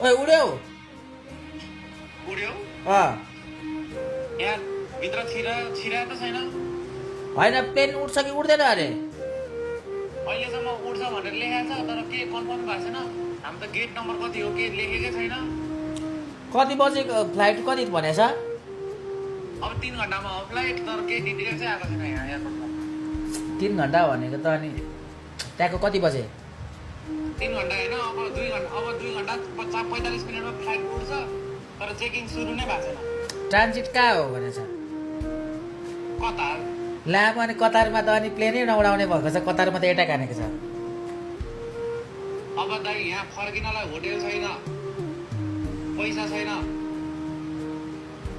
ओए उड्यौ उड्यो यहाँ भित्र छिरा त छैन होइन प्लेन उड्छ कि उड्दैन अरे अहिलेसम्म उड्छ भनेर लेखेको छ तर के कन्फर्म भएको छैन हामी त गेट नम्बर कति हो के लेखेकै छैन कति बजेको फ्लाइट कति भनेछ अब 3 घन्टामा हो फ्लाइट तर केही डिटेल चाहिँ आएको छैन यहाँ एयरपोर्टमा 3 घन्टा भनेको त अनि त्यहाँको कति बजे 3 घन्टा होइन अब 2 घन्टा 45 मिनटमा फ्लाइट उड्छ तर चेकिङ सुरु नै भएको छैन ट्रान्जिट कहाँ हो भनेछ कतार लामो अनि कतारमा त अनि प्लेनै नउडाउने भएको छ कतारमा त एटा हानेको छ अब दाइ यहाँ फर्किनलाई होटेल छैन पैसा छैन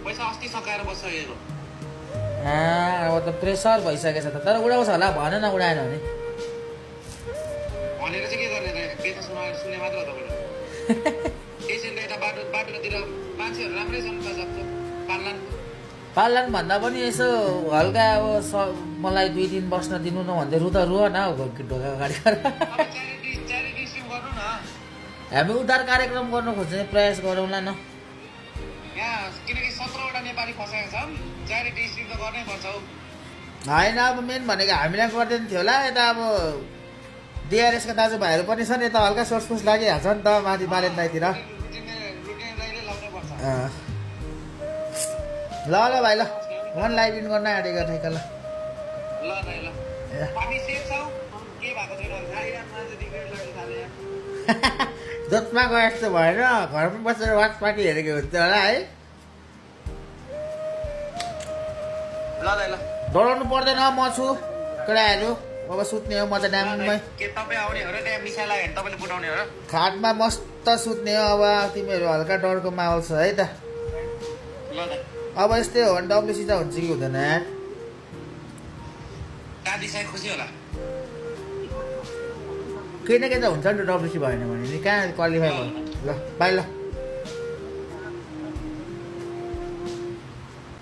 पैसा अस्ति सकाएर बसिसकेको अब त प्रेसर भइसकेको छ त तर उडाउँछ होला भन न उडाएन भने भनेर चाहिँ के गर्ने बेथा सुने मात्र हो तपाईँले पेसेन्ट यता बाटोतिर मान्छेहरू राम्रै छन् त जस्तो पाल्लान् भन्दा पनि यसो हल्का अब मलाई 2 दिन बस्न दिनु न भन्दै रुँदा रुह न ढोका अगाडि च्यारिटी स्ट्रिम गर्नु न हामी उद्धार कार्यक्रम गर्न खोज्ने प्रयास गरौँला न यहाँ किनकि 17वटा नेपाली फसाएका छन् च्यारिटी स्ट्रिम त गर्नै पर्छ हौ होइन अब मेन भनेको हामीलाई गर्दैन थियो होला यता अब डिआरएसका दाजुभाइहरू पनि छन् यता हल्का सोर्सफुस लागिहाल्छ नि त माथि बालेन दाइतिर रुटिन दाइले लाउनै पर्छ ल भाइ ल मन लाइभ इन गर्न आँटेको ठिक ल ल दाइ ल हामी सेफ छौँ के भएको छैन गाडीमा चाहिँ टिकट लाग्नु थाले जसमा गए जस्तो भएन घरमा बसेर वाच पार्टी हेरेको हुन्छ होला है ल दाइ ल डराउनु पर्दैन म छु केटाहरू अब सुत्ने हो मजा ड्याममै के तपाईँ आउने हो र त्यहाँ मिसाइ लाग्यो भने तपाईँले बुटाउने हो र खाटमा मस्त सुत्ने हो अब तिमीहरू हल्का डरको माहौल छ है त ल दाइ अब यस्तै हो भने डब्लुसी चाहिँ हुन्छ कि हुँदैन दादी सायद खुसी होला केही न केही त हुन्छ नि त डब्लुसी भएन भने नि कहाँ क्वालिफाई भयो ल बाई ल